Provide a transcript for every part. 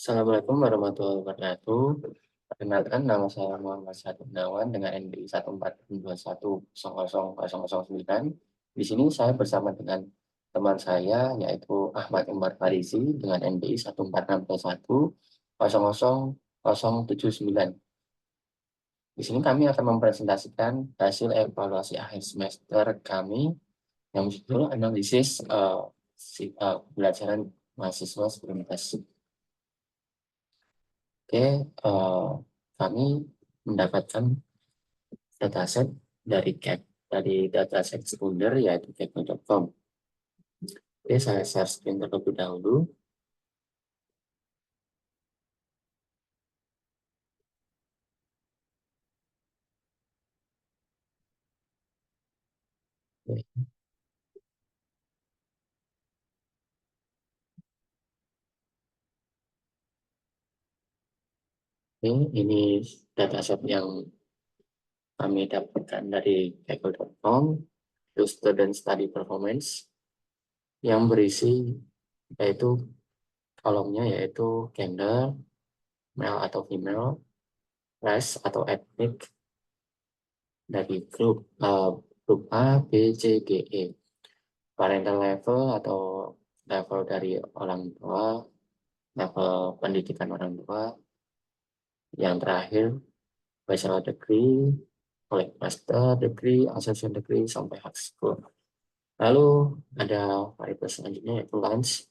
Assalamualaikum warahmatullahi wabarakatuh. Perkenalkan, nama saya Muhammad Syahid Gunawan dengan NBI 142100009. Di sini saya bersama dengan teman saya yaitu Ahmad Umar Farizi dengan NBI 146100079. Di sini kami akan mempresentasikan hasil evaluasi akhir semester kami yang berjudul analisis pembelajaran mahasiswa sebelum tes. Oke, kami mendapatkan dataset dari CAP, dari dataset sekunder yaitu CAP.com. Oke, saya share screen terlebih dahulu. Oke, ini dataset yang kami dapatkan dari CAP.com, itu student study performance, yang berisi yaitu kolomnya yaitu gender, male atau female, race atau ethnic, dari grup A, B, C, G, E. Parental level atau level dari orang tua, level pendidikan orang tua. Yang terakhir, bachelor degree, college master degree, associate degree, sampai high school. Lalu ada variabel selanjutnya yaitu lunch,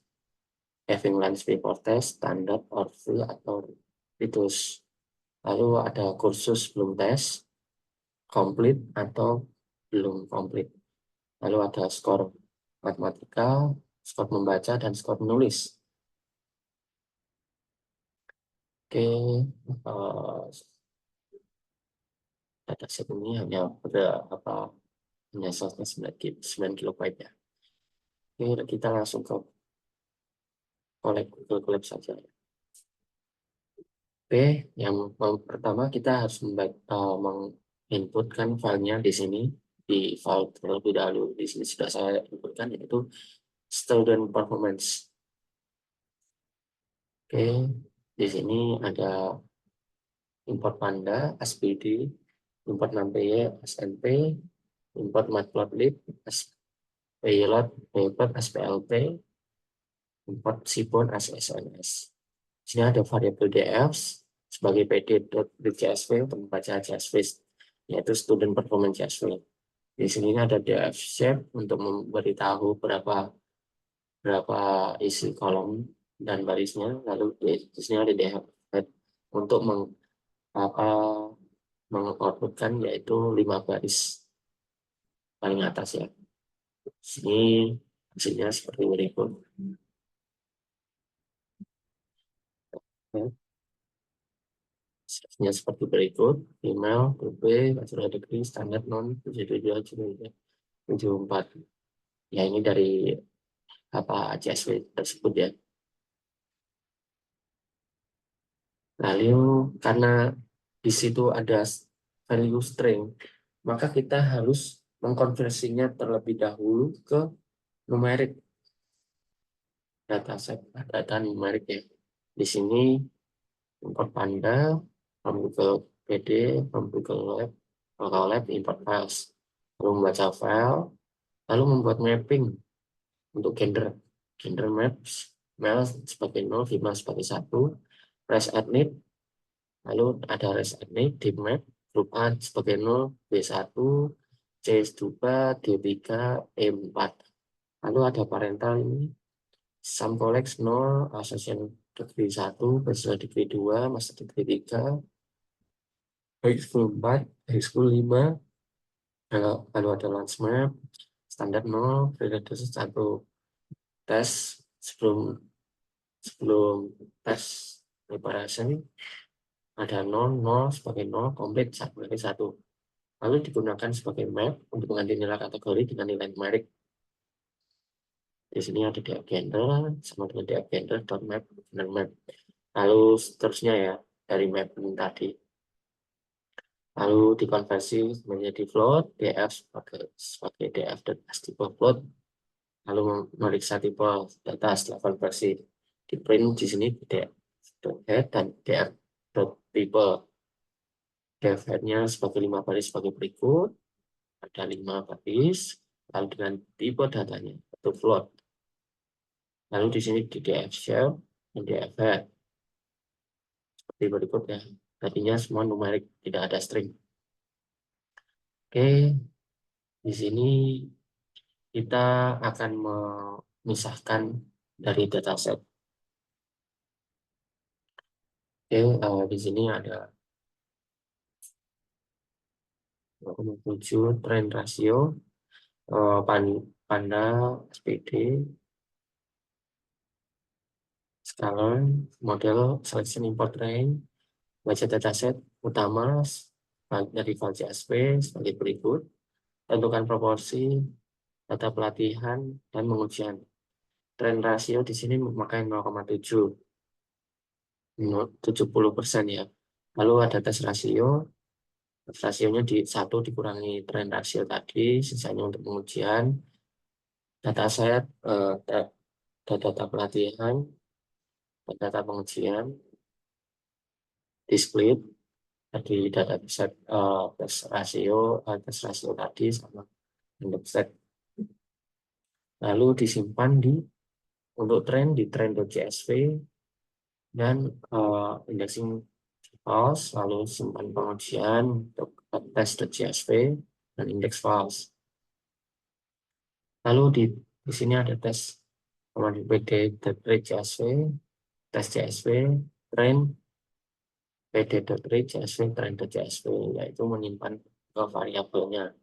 having lunch before test, standard or free atau reduce. Lalu ada kursus belum tes, complete atau belum complete. Lalu ada skor matematika, skor membaca, dan skor menulis. Oke, dataset ini hanya hanya 9 kilobyte ya. Oke, kita langsung ke Google Colab saja. Oke, yang pertama kita harus menginputkan filenya di sini, di file terlebih dahulu. Di sini sudah saya inputkan, yaitu student performance. Oke, di sini ada import Panda, SPD, import NumPy, SNP, import Matplotlib, SPLOT, import SPLT, import Seaborn SSNS. Di sini ada variabel df sebagai pd.readcsv untuk membaca CSV, yaitu student performance CSV. Di sini ada df shape untuk memberitahu berapa isi kolom dan barisnya. Lalu di sini ada df untuk mengoutputkan yaitu 5 baris paling atas ya. Sini hasilnya seperti berikut. Hasilnya seperti berikut: email, B, bachelor degree, standar non, 74. Ya, ini dari CSV tersebut ya. Lalu karena di situ ada value string, maka kita harus mengkonversinya terlebih dahulu ke numerik, data numerik ya. Di sini import Panda, from Google PD, from Google Lab, import files, lalu membaca file, lalu membuat mapping untuk gender maps, male sebagai 0, female sebagai 1, race ethnic, lalu ada race ethnic, deep map, grup A sebagai 0, B1, C2, D3, E4. Lalu ada parental ini, sum collect 0, association degree 1, bachelor degree 2, master degree 3, high school 4, high school 5, lalu ada lunch map, standar 0, periode 1, tes sebelum tes preparation, ada 0 sebagai 0, komplit 1. Lalu digunakan sebagai map untuk mengganti nilai kategori dengan nilai numerik. Di sini ada df gender sama dengan df gender dot map dan map. Lalu seterusnya ya dari map ini tadi. Lalu dikonversi menjadi float, df sebagai df dan tipe float. Lalu memeriksa tipe data setelah konversi, di print di sini .head dan df.type. Def head-nya sebagai 5 baris sebagai berikut. Ada 5 baris, lalu dengan tipe datanya, atau float. Lalu di sini di df shape dan df head. Seperti berikut ya. Tadinya semua numerik, tidak ada string. Oke, di sini kita akan memisahkan dari dataset. Oke, di sini ada 7 trend rasio, Panda, SPD, Scalon, model, selection import range, baca dataset utama dari file CSV sebagai berikut. Tentukan proporsi, data pelatihan, dan pengujian. Trend rasio di sini memakai 0,7. 70% ya. Lalu ada tes rasio. Rasionya di 1 dikurangi tren rasio tadi, sisanya untuk pengujian. Dataset, data pelatihan, data pengujian, di split tadi data set tes rasio tadi sama untuk set. Lalu disimpan untuk tren di trend.csv dan indexing files, lalu simpan pengujian untuk test.csv dan index files. Lalu di sini ada tes pd.read.csv, tes csv, trend, pd.read.csv, trend.csv, yaitu menyimpan ke variabelnya.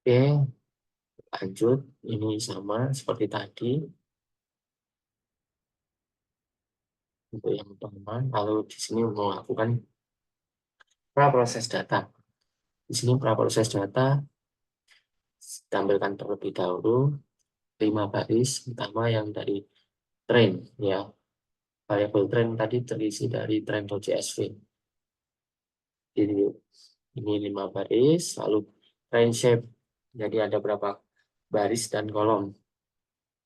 Oke, lanjut. Ini sama seperti tadi untuk yang pertama. Lalu di sini melakukan praproses data. Di sini praproses data tampilkan terlebih dahulu 5 baris pertama yang dari train ya. Variabel train tadi terisi dari train.csv. Jadi ini 5 baris, lalu train shape. Jadi ada berapa baris dan kolom.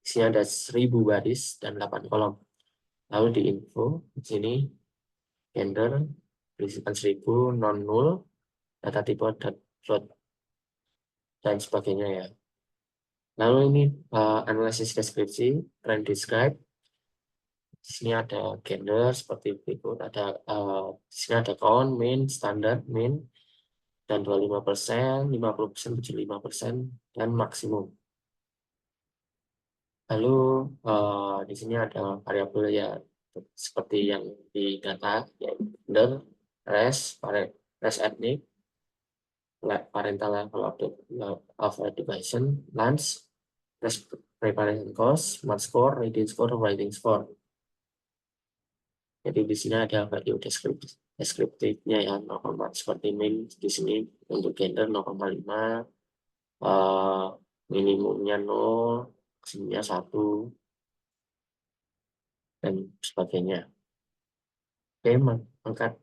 Di sini ada 1000 baris dan 8 kolom. Lalu di info di sini gender berisikan 1000, non null, data tipe float dan sebagainya ya. Lalu ini analisis deskripsi, trend describe. Di sini ada gender seperti berikut, ada di sini ada count, min, standar, min, dan 25%, 50%, 75%, dan maksimum. Lalu di sini ada variabel ya seperti yang di data, yaitu gender, race ethnic, parental level of education, lunch, test preparation cost, math score, reading score, writing score. Jadi di sini ada value deskriptifnya ya, 0, seperti min di sini untuk gender 0,5, minimumnya 0, maksimumnya 1, dan sebagainya. Oke, maka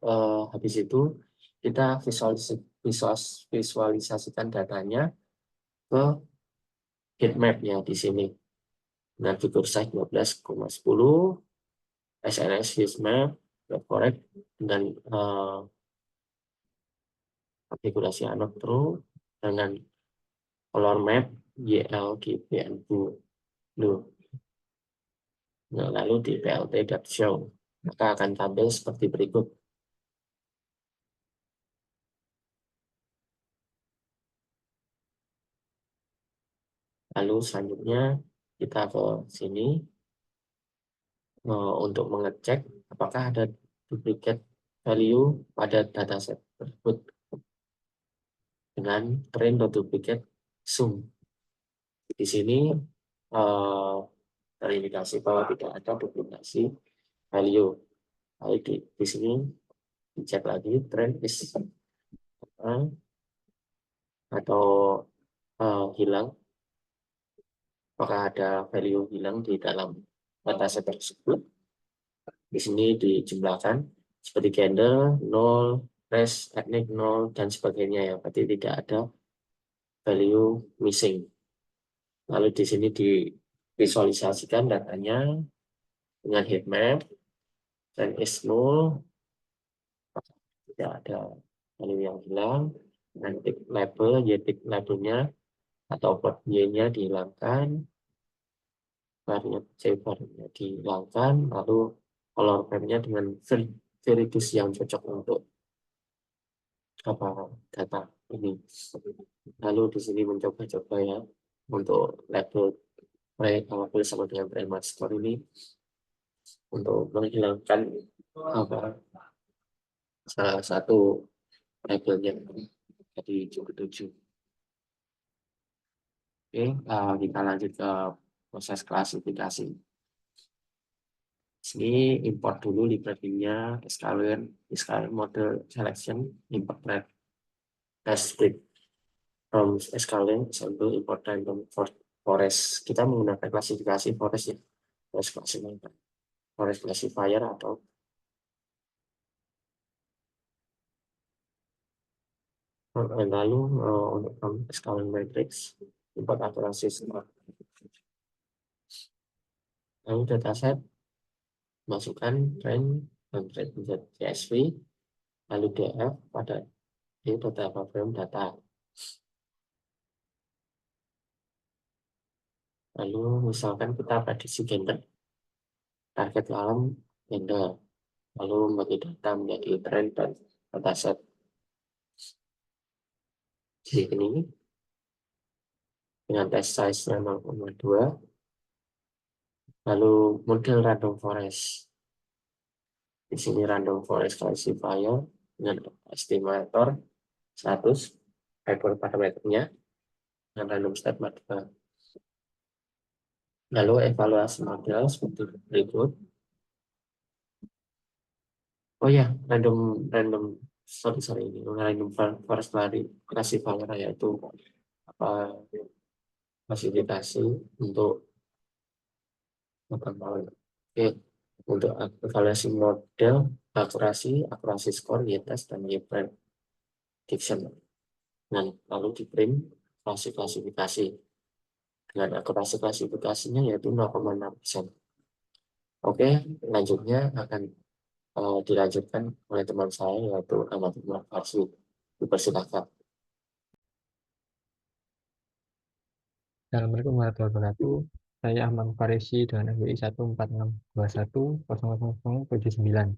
habis itu kita visualisasikan datanya ke heat map ya di sini. Dengan figur size 12,10, SNS heat map, correct, dan konfigurasi analog true dengan color map YLGBN blue. Nah, lalu di plt.show maka akan tampil seperti berikut. Lalu selanjutnya kita ke sini untuk mengecek apakah ada duplicate value pada dataset tersebut dengan train.duplicate sum. Di sini terindikasi bahwa tidak ada duplikasi value. Lalu di sini dicek lagi trend is atau hilang, apakah ada value hilang di dalam dataset tersebut. Di sini dijumlahkan seperti gender 0, race, ethnic 0, dan sebagainya ya, berarti tidak ada value missing. Lalu di sini divisualisasikan datanya dengan heat map, dan is null, tidak ada value yang hilang, dan tick label, tick labelnya atau port y-nya dihilangkan, variabel dihilangkan, lalu color map-nya dengan Veridus yang cocok untuk apa data ini. Lalu di sini mencoba-coba ya untuk label variabel sama dengan primal score ini untuk menghilangkan apa salah satu labelnya jadi 7. Oke, kita lanjut ke proses klasifikasi. Sini import dulu library-nya sklearn model selection, import test script from sklearn, sambil import random forest. Kita menggunakan klasifikasi forest ya, forest classifier atau lalu untuk sklearn matrix, import akurasi skor. Lalu dataset masukkan trend dan trend CSV, lalu df pada ini data frame data. Lalu misalkan kita prediksi gender, target alam gender, lalu membagi data menjadi trend dan dataset. Di sini dengan test size-nya 0,2, lalu model random forest. Di sini random forest classifier dengan estimator 100, hyperparameternya dengan random step method. Lalu evaluasi model seperti berikut. Oh ya, random sorry ini random forest classifier yaitu apa fasilitasi untuk Oke, untuk evaluasi model, akurasi skor, y-test, dan y-prediction. Dan lalu di print klasifikasi. Dengan akurasi klasifikasinya yaitu 0,6%. Oke, lanjutnya akan dilanjutkan oleh teman saya yaitu Ahmad Umar Farsi. Dipersilakan. Assalamualaikum warahmatullahi wabarakatuh. Saya Ahmad Farisi dengan MBI 146210079.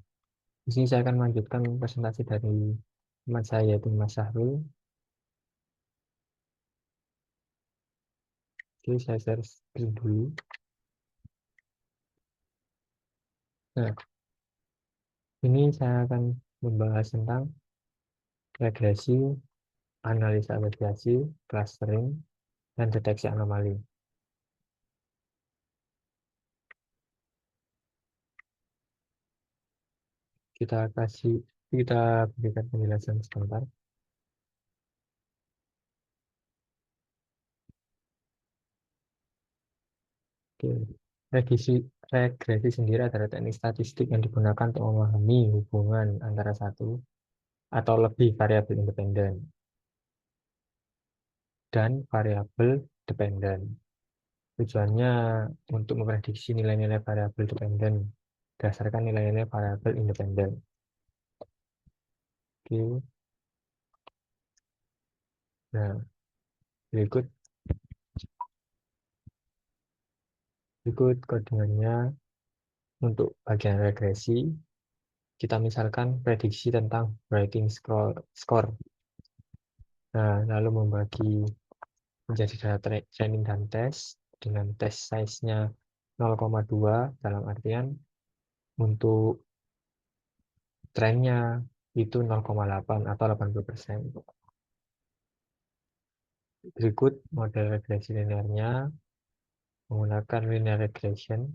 Di sini saya akan melanjutkan presentasi dari teman saya yaitu Mas Sahrul. Oke, saya share screen dulu. Nah, ini saya akan membahas tentang regresi, analisa regresi, clustering, dan deteksi anomali. Kita berikan penjelasan sebentar. Oke. Regresi sendiri adalah teknik statistik yang digunakan untuk memahami hubungan antara satu atau lebih variabel independen dan variabel dependen. Tujuannya untuk memprediksi nilai-nilai variabel dependen berdasarkan nilai-nilai variabel independen. Oke. Nah, berikut kodenya untuk bagian regresi. Kita misalkan prediksi tentang breaking score. Nah, lalu membagi menjadi data training dan tes dengan test size-nya 0,2 dalam artian untuk trennya itu 0,8 atau 80%. Berikut model regresi linearnya menggunakan linear regression.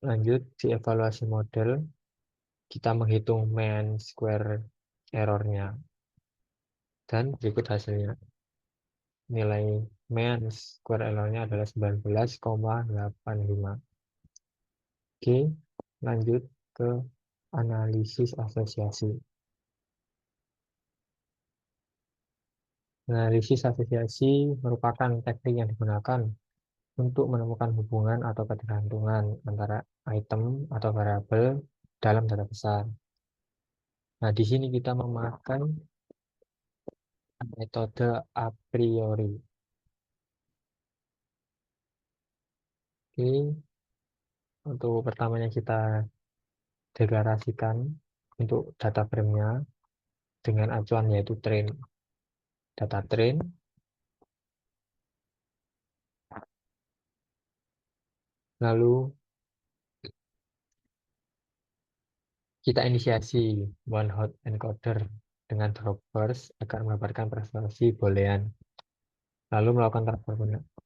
Lanjut di evaluasi model, kita menghitung mean square error-nya. Dan berikut hasilnya. Nilai mean square error-nya adalah 19,85. Oke, lanjut ke analisis asosiasi. Analisis asosiasi merupakan teknik yang digunakan untuk menemukan hubungan atau ketergantungan antara item atau variabel dalam data besar. Nah, di sini kita memakai metode a priori. Oke, untuk pertamanya kita deklarasikan untuk data frame-nya dengan acuan yaitu train. Data train, lalu kita inisiasi one hot encoder dengan drop first agar mendapatkan prestasi boolean. Lalu melakukan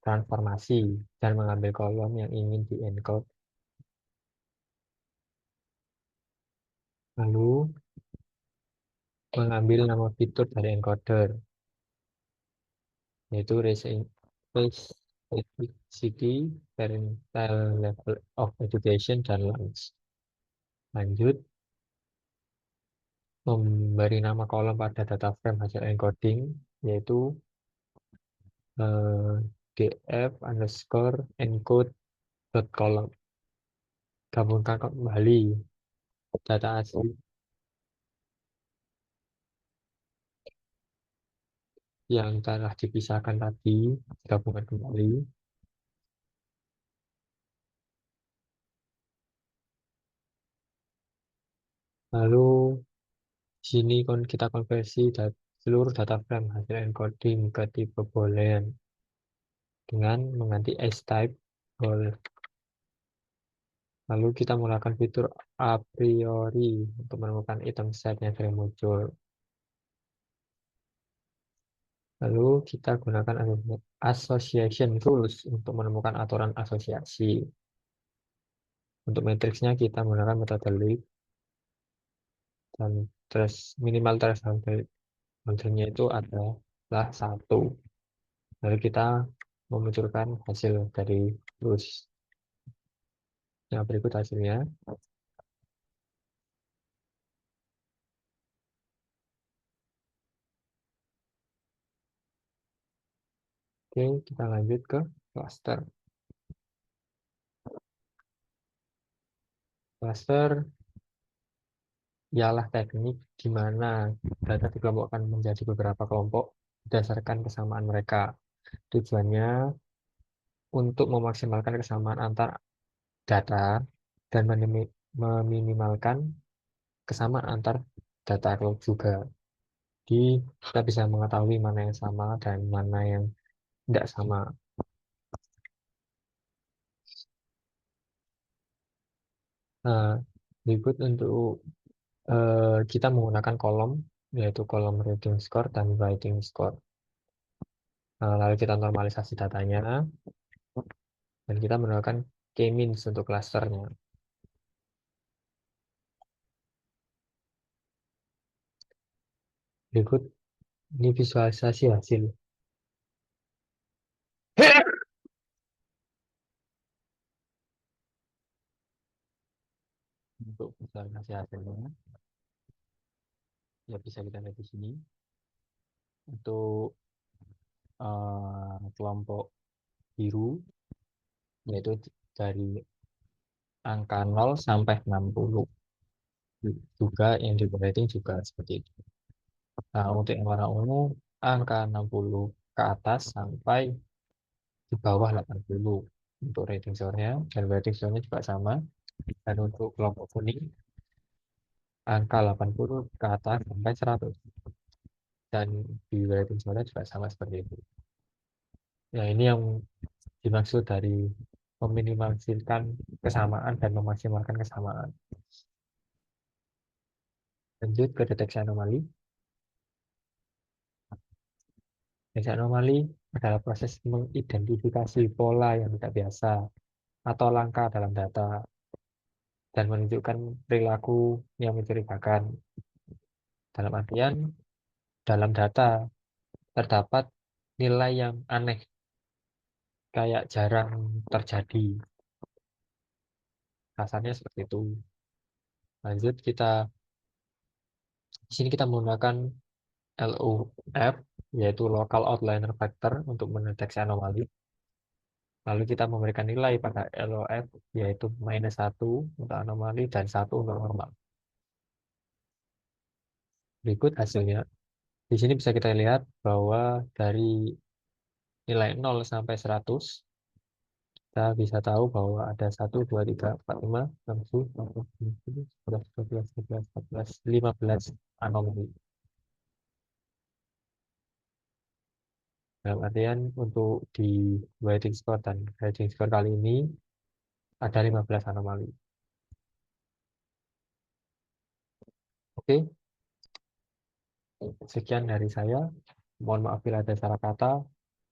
transformasi dan mengambil kolom yang ingin di encode. Lalu mengambil nama fitur dari encoder, yaitu city, parental level of education, dan lunch. Lanjut, memberi nama kolom pada data frame hasil encoding, yaitu df underscore encode dot column. Gabungkan kembali data asli yang telah dipisahkan tadi, gabungkan kembali. Lalu sini kita konversi seluruh data frame hasil encoding ke tipe boolean dengan mengganti type boolean. Lalu kita menggunakan fitur a priori untuk menemukan item set yang sering muncul. Lalu kita gunakan association rules untuk menemukan aturan asosiasi. Untuk matriksnya kita menggunakan metode loop dan minimal threshold-nya itu adalah 1. Lalu kita memunculkan hasil dari rules. Yang berikut hasilnya. Oke, kita lanjut ke cluster. Cluster ialah teknik di mana data dikelompokkan menjadi beberapa kelompok berdasarkan kesamaan mereka. Tujuannya untuk memaksimalkan kesamaan antar data dan meminimalkan kesamaan antar data juga. Jadi kita bisa mengetahui mana yang sama dan mana yang tidak sama. Nah, berikut untuk kita menggunakan kolom, yaitu kolom reading score dan writing score. Lalu kita normalisasi datanya, dan kita menggunakan k-means untuk klasternya. Berikut ini visualisasi hasil. Untuk visualisasi hasilnya, ya bisa kita lihat di sini. Untuk kelompok biru, yaitu dari angka 0 sampai 60. Juga yang di rating juga seperti itu. Nah, untuk yang warna ungu, angka 60 ke atas sampai di bawah 80 untuk rating score-nya, dan rating score-nya juga sama. Dan untuk kelompok kuning, angka 80 ke atas sampai 100. Dan di rating score-nya juga sama seperti itu. Nah, ini yang dimaksud dari meminimalkan kesamaan dan memaksimalkan kesamaan. Lanjut ke deteksi anomali. Deteksi anomali adalah proses mengidentifikasi pola yang tidak biasa atau langka dalam data dan menunjukkan perilaku yang mencurigakan. Dalam artian, dalam data terdapat nilai yang aneh, kayak jarang terjadi. Kasarnya seperti itu. Lanjut, di sini kita menggunakan LOF, yaitu Local Outlier Factor, untuk mendeteksi anomali. Lalu kita memberikan nilai pada LOF yaitu -1 untuk anomali dan 1 untuk normal. Berikut hasilnya. Di sini bisa kita lihat bahwa dari nilai 0 sampai 100, kita bisa tahu bahwa ada 1, 2, 3, 4, 5, 6, 7, 8, 9, 10, 11, 12, 13, 14, 15 anomali. Dalam artian untuk di weighting score dan grading score kali ini ada 15 anomali. Oke, sekian dari saya. Mohon maaf bila ada salah kata.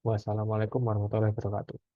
Wassalamualaikum warahmatullahi wabarakatuh.